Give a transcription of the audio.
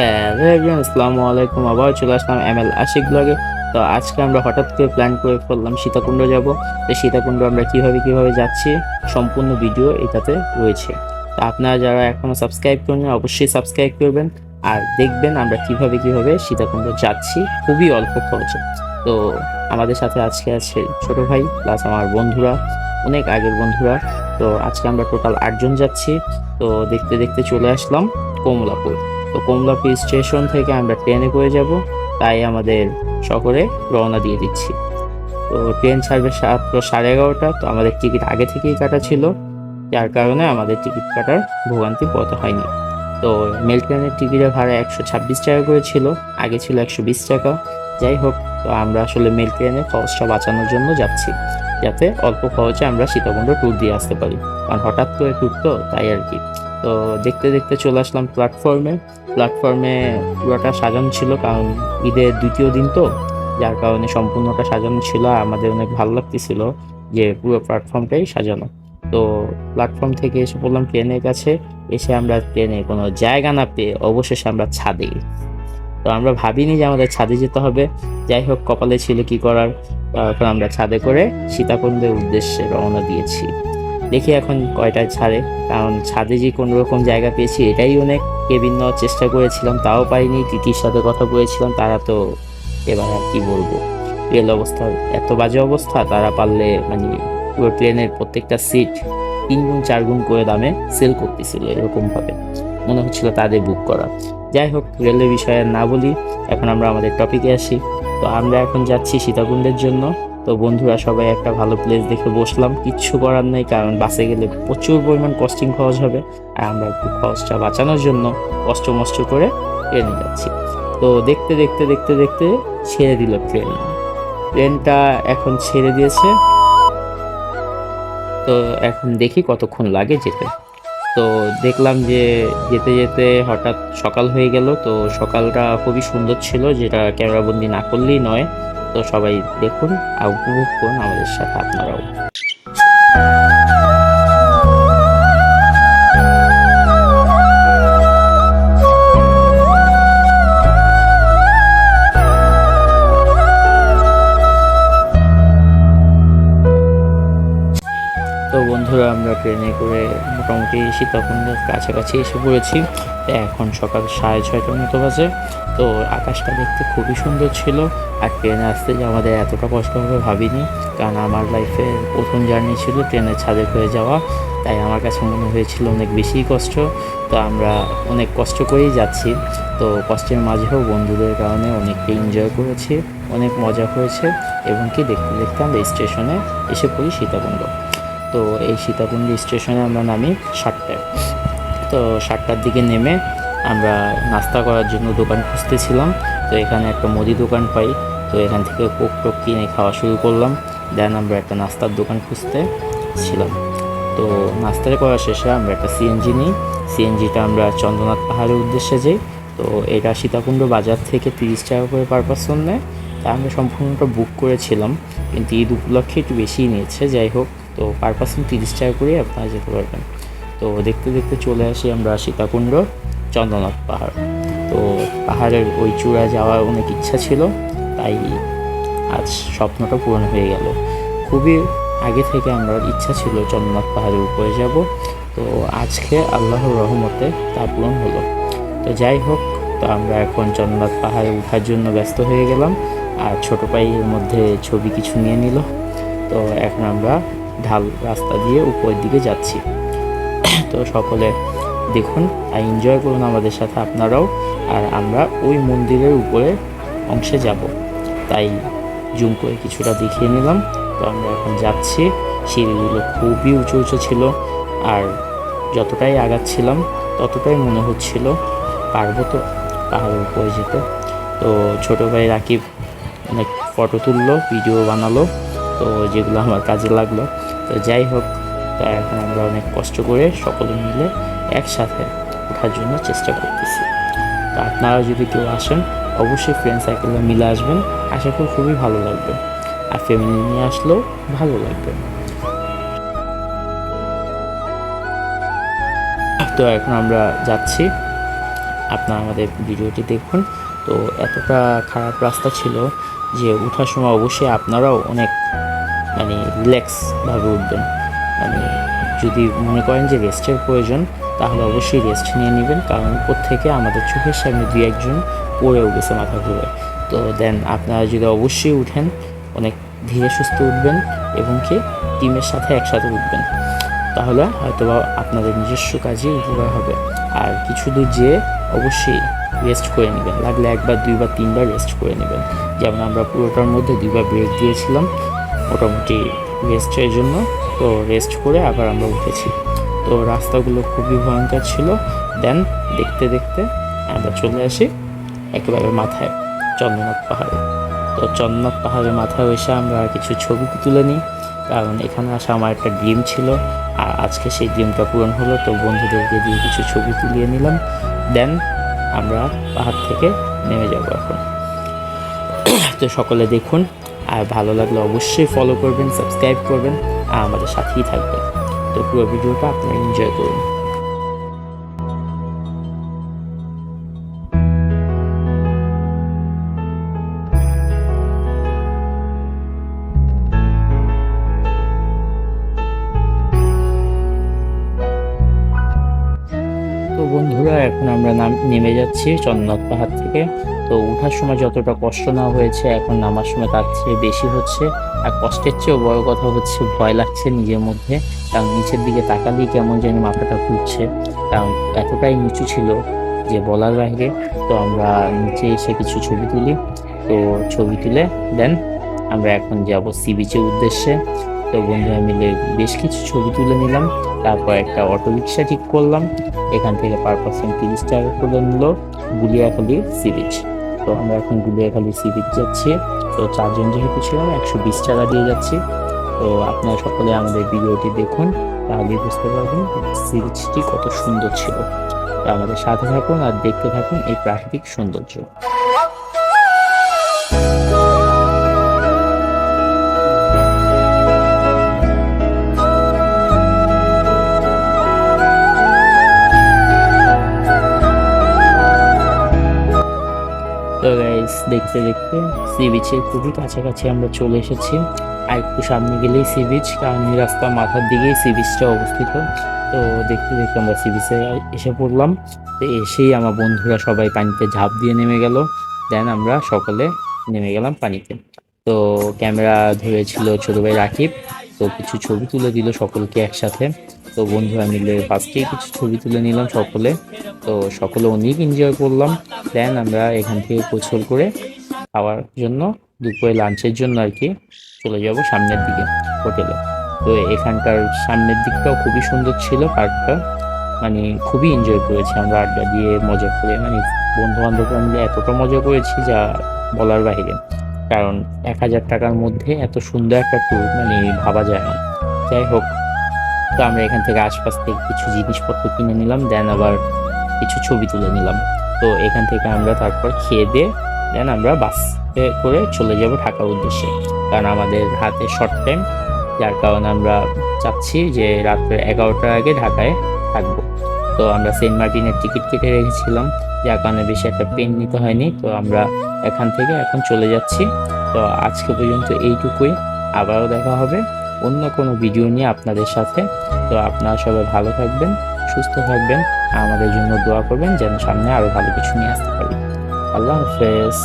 Hello everyone, আসসালামু আলাইকুম। আবার চলে আসলাম এমএল আশিক ব্লগে। তো আজকে আমরা হঠাৎ করে প্ল্যান করে ফেললাম সীতাকুণ্ড যাব। তো সীতাকুণ্ড আমরা কিভাবে যাচ্ছি সম্পূর্ণ ভিডিও এটাতে রয়েছে। তো আপনারা যারা এখনো সাবস্ক্রাইব করেন অবশ্যই সাবস্ক্রাইব করবেন আর দেখবেন আমরা কিভাবে সীতাকুণ্ড যাচ্ছি খুবই অল্প খরচে। তো আমাদের সাথে আজকে আছে ছোট ভাই প্লাস আমার বন্ধুরা, অনেক আগের বন্ধুরা। তো আজকে আমরা টোটাল 8 জন যাচ্ছি। তো দেখতে দেখতে চলে আসলাম কমলাপুর। তো কমলাপুর স্টেশন থেকে আমরা ট্রেনে করে যাব, তাই আমাদের শহরে রওনা দিয়ে দিচ্ছি। তো ট্রেন ছাড়বে 11:30। তো আমাদের টিকিট আগে থেকেই কাটা ছিল, যার কারণে আমাদের টিকিট কাটার ভোগান্তি পোহাতে হয়নি। তো মেল ট্রেনের টিকিটের ভাড়া 126 টাকা করে ছিল, আগে ছিল 120 টাকা। যাই হোক, তো আমরা আসলে মেল ট্রেনে খরচটা বাঁচানোর জন্য যাচ্ছি, যাতে অল্প খরচে আমরা সীতাকুণ্ড ট্যুর দিয়ে আসতে পারি, কারণ হঠাৎ করে ট্যুর তো তাই আর কি। তো দেখতে দেখতে চলে আসলাম প্ল্যাটফর্মে পুরোটা সাজানো ছিল, কারণ ঈদের দ্বিতীয় দিন তো, যার কারণে সম্পূর্ণটা সাজানো ছিল। আর আমাদের অনেক ভালো লাগতেছিল যে পুরো প্ল্যাটফর্মটাই সাজানো। তো প্ল্যাটফর্ম থেকে এসে পড়লাম ট্রেনের কাছে। এসে আমরা ট্রেনে কোনো জায়গা না পেয়ে অবশেষে আমরা ছাদে। তো আমরা ভাবিনি যে আমাদের ছাদে যেতে হবে। যাই হোক, কপালে ছিল কি করার। তারপর আমরা ছাদে করে সীতাকুণ্ডের উদ্দেশ্যে রওনা দিয়েছি। দেখি এখন কয়টায় ছাড়ে, কারণ ছাদে যে কোনো রকম জায়গা পেয়েছি এটাই অনেক। কেবিন নেওয়ার চেষ্টা করেছিলাম, তাও পাইনি। টিটির সাথে কথা বলেছিলাম, তারা তো এবার আর কি বলবো, রেল অবস্থার এত বাজে অবস্থা। তারা পারলে মানে পুরো ট্রেনের প্রত্যেকটা সিট 3 গুণ 4 গুণ করে দামে সেল করতেছিল, এরকম ভাবে মনে হচ্ছিল তাদের বুক করা। যাই হোক, রেলের বিষয়ে না বলি, এখন আমরা আমাদের টপিকে আসি। তো আমরা এখন যাচ্ছি সীতাকুণ্ডের জন্য। তো বন্ধুরা সবাই একটা ভালো প্লেস দেখে বসলাম, কিচ্ছু করার নেই, কারণ বাসে গেলে প্রচুর পরিমাণ কস্টিং খরচ হবে। আর আমরা একটু খরচটা বাঁচানোর জন্য কষ্ট মষ্ট করে ট্রেনে যাচ্ছি। তো দেখতে দেখতে দেখতে দেখতে ছেড়ে দিল ট্রেনটা এখন ছেড়ে দিয়েছে। তো এখন দেখি কতক্ষণ লাগে যেতে। তো দেখলাম যে যেতে যেতে হঠাৎ সকাল হয়ে গেল। তো সকালটা খুবই সুন্দর ছিল, যেটা ক্যামেরাবন্দি না করলেই নয়। তো সবাই দেখুন আর উপভোগ করুন আমাদের সাথে আপনারাও। তো বন্ধুরা, আমরা ট্রেনে করে মোটামুটি সীতাকুণ্ডের কাছাকাছি এসে পড়েছি। তো এখন সকাল 6:30টার মতো বাজে। তো আকাশটা দেখতে খুবই সুন্দর ছিল। আর ট্রেনে আসতে যে আমাদের এতটা কষ্ট হবে ভাবিনি, কারণ আমার লাইফের প্রথম জার্নি ছিল ট্রেনের ছাদে করে যাওয়া। তাই আমার কাছে মনে হয়েছিল অনেক বেশি কষ্ট। তো আমরা অনেক কষ্ট করেই যাচ্ছি। তো কষ্টের মাঝেও বন্ধুদের কারণে অনেকটা এনজয় করেছি, অনেক মজা হয়েছে। এবং কি দেখতে দেখতে আমরা স্টেশনে এসে পড়ি সীতাকুণ্ড। তো এই সীতাকুণ্ড স্টেশনে আমরা নামি 7টায়। তো 7টার দিকে নেমে আমরা নাস্তা করার জন্য দোকান খুঁজতেছিলাম। তো এখানে একটা মুদি দোকান পাই। তো এখান থেকে কোক টোক কিনে খাওয়া শুরু করলাম। দেন আমরা একটা নাস্তার দোকান খুঁজতে ছিলাম। তো নাস্তা করা শেষে আমরা একটা সিএনজি নিই। সিএনজিটা আমরা চন্দ্রনাথ পাহাড়ের উদ্দেশ্যে যাই। তো এটা সীতাকুণ্ড বাজার থেকে 30 টাকা করে পার পারসন নেয়। তা আমরা সম্পূর্ণটা বুক করেছিলাম, কিন্তু ঈদ উপলক্ষে একটু বেশিই নিয়েছে। যাই হোক, তো পার পারসন 30 টাকা করেই আপনারা যেতে পারবেন। তো দেখতে দেখতে চলে আসি আমরা সীতাকুণ্ড চন্দ্রনাথ পাহাড়। তো পাহাড়ের ওই চূড়ায় যাওয়ার অনেক ইচ্ছা ছিল, তাই আজ স্বপ্নটা পূরণ হয়ে গেল। খুবই আগে থেকে আমার ইচ্ছা ছিল চন্দ্রনাথ পাহাড়ের উপরে যাব। তো আজকে আল্লাহর রহমতে তা পূরণ হলো। তো যাই হোক, তো আমরা এখন চন্দ্রনাথ পাহাড়ে ওঠার জন্য ব্যস্ত হয়ে গেলাম। আর ছোটো ভাইয়ের মধ্যে ছবি কিছু নিয়ে নিল। তো এখন আমরা ঢাল রাস্তা দিয়ে উপরের দিকে যাচ্ছি। তো সকলে দেখুন আর এনজয় করুন আমাদের সাথে আপনারাও। আর আমরা ওই মন্দিরের উপরে অংশে যাব, তাই জুম করে কিছুটা দেখিয়ে নিলাম। তো আমরা এখন যাচ্ছি। সিঁড়িগুলো খুবই উঁচু উঁচু ছিল, আর যতটাই আগাচ্ছিলাম ততটাই মনে হচ্ছিল পারবো তো পাহাড়ের উপরে যেতে। তো ছোটো ভাই রাকিব অনেক ফটো তুললো, ভিডিও বানালো, তো যেগুলো আমার কাজে লাগলো। তো যাই হোক, তো এখন আমরা অনেক কষ্ট করে সকলে মিলে একসাথে ওঠার জন্য চেষ্টা করতেছি। তো আপনারা যদি কেউ আসেন অবশ্যই ফ্রেন্ড সার্কেলে মিলে আসবেন, আশা করি খুবই ভালো লাগবে। আর ফ্যামিলি নিয়ে আসলেও ভালো লাগবে। তো এখন আমরা যাচ্ছি। আপনারা আমাদের ভিডিওটি দেখুন। তো এতটা খারাপ রাস্তা ছিল যে ওঠার সময় অবশ্যই আপনারাও অনেক মানে রিল্যাক্সভাবে উঠবেন। মানে যদি মনে করেন যে রেস্টের প্রয়োজন তাহলে অবশ্যই রেস্ট নিয়ে নেবেন, কারণ উপর থেকে আমাদের চোখের সামনে 2-1 জন পড়েও গেছে মাথা ঘুরে। তো দেন আপনারা যদি অবশ্যই উঠেন অনেক ধীরে সুস্থে উঠবেন এবং কি টিমের সাথে একসাথে উঠবেন, তাহলে হয়তোবা আপনাদের নিজস্ব কাজে উপকার হবে। আর কিছু দূর যেয়ে অবশ্যই রেস্ট করে নেবেন, লাগলে 1বার 2বার 3বার রেস্ট করে নেবেন। যেমন আমরা পুরোটার মধ্যে 2বার ব্রেক দিয়েছিলাম মোটামুটি রেস্টের জন্য। তো রেস্ট করে আবার আমরা উঠেছি। তো রাস্তাগুলো খুবই ভয়ঙ্কর ছিল। দেন দেখতে দেখতে আমরা চলে আসি একেবারে মাথায় চন্দ্রনাথ পাহাড়ে। তো চন্দ্রনাথ পাহাড়ের মাথায় এসে আমরা কিছু ছবি তুলে নিই, কারণ এখানে আসা আমার একটা ড্রিম ছিল আর আজকে সেই ড্রিমটা পূরণ হলো। তো বন্ধুদেরকে দিয়ে কিছু ছবি তুলিয়ে নিলাম। দেন আমরা পাহাড় থেকে নেমে যাব এখন। তো সকলে দেখুন, আর ভালো লাগলে অবশ্যই ফলো করবেন, সাবস্ক্রাইব করবেন আর আমাদের সাথেই থাকবেন। তো পুরো ভিডিওটা আপনারা এনজয় করুন। তো বন্ধুরা এখন আমরা নেমে যাচ্ছি চন্দ্রনাথ পাহাড় থেকে। তো ওঠার সময় যতটা কষ্ট না হয়েছে এখন নামার সময় তার চেয়ে বেশি হচ্ছে। আর কষ্টের চেয়েও বড় কথা হচ্ছে ভয় লাগছে নিজের মধ্যে, কারণ নিচের দিকে তাকালেই কেমন জানি মাথাটা ঘুরছে, কারণ এতটাই নিচু ছিল যে বলার বাইরে। তো আমরা নিচে এসে কিছু ছবি তুলি। তো ছবি তুলে দেন আমরা এখন যাব সি বিচের উদ্দেশ্যে। তো বন্ধুরা মিলে বেশ কিছু ছবি তুলে নিলাম। তারপর একটা অটো রিক্সা ঠিক করলাম। এখান থেকে পার পার্সন 30 টাকা করে নিল গুলিয়াখালী সি বিচ। তো আমরা এখন গুলিয়াখালী সি বিচ যাচ্ছি। তো 4 জন যেহেতু ছিলাম 120 টাকা দিয়ে যাচ্ছি। তো আপনারা সকলে আমাদের ভিডিওটি দেখুন, তাহলে বুঝতে পারবেন সি বিচটি কত সুন্দর ছিল। তো আমাদের সাথে থাকুন আর দেখতে থাকুন এই প্রাকৃতিক সৌন্দর্য। তো গাইস দেখতে দেখতে সি বিচের খুবই কাছাকাছি আমরা চলে এসেছি। আর একটু সামনে গেলেই সি বিচ, কারণ এই রাস্তার মাথার দিকেই সি বিচটা অবস্থিত। তো দেখতে দেখতে আমরা সি বিচে এসে পড়লাম। তো এসেই আমার বন্ধুরা সবাই পানিতে ঝাঁপ দিয়ে নেমে গেল। দেন আমরা সকলে নেমে গেলাম পানিতে। তো ক্যামেরা ধরেছিল ছোট ভাই রাকিব। তো কিছু ছবি তুলে দিল সকলকে একসাথে। তো বন্ধুরা মিলে ফার্স্টেই কিছু ছবি তুলে নিলাম সকলে। তো সকলে অনেক এনজয় করলাম। দেন আমরা এখান থেকে গোসল করে খাওয়ার জন্য দুপুরে লাঞ্চের জন্য আর কি চলে যাব সামনের দিকে হোটেলে। তো এখানকার সামনের দিকটাও খুবই সুন্দর ছিল পার্কটা, মানে খুবই এনজয় করেছি আমরা আড্ডা দিয়ে মজা করে। মানে বন্ধু বান্ধবরা মিলে এতটা মজা করেছি যা বলার বাহিরে, কারণ 1000 টাকার মধ্যে এত সুন্দর একটা ট্যুর মানে ভাবা যায় না। যাই হোক, তো আমরা এখান থেকে আশপাশ থেকে কিছু জিনিসপত্র কিনে নিলাম। দেন আবার কিছু ছবি তুলে নিলাম। তো এখান থেকে আমরা তারপর খেয়ে দিয়ে দেন আমরা বাসে করে চলে যাব ঢাকার উদ্দেশ্যে, কারণ আমাদের হাতে শর্ট টাইম, যার কারণে আমরা চাচ্ছি যে রাত্রে 11টার আগে ঢাকায় থাকবো। তো আমরা সেন্ট মার্টিনের টিকিট কেটে রেখেছিলাম, যার কারণে বেশি একটা পেন নিতে হয়নি। তো আমরা এখান থেকে এখন চলে যাচ্ছি। তো আজকে পর্যন্ত এইটুকুই, আবারও দেখা হবে অন্য কোনো ভিডিও নিয়ে আপনাদের সাথে। তো আপনারা সবাই ভালো থাকবেন, সুস্থ থাকবেন, আমাদের জন্য দোয়া করবেন যেন সামনে আরো ভালো কিছু নিয়ে আসতে পারি। আল্লাহ হাফেজ।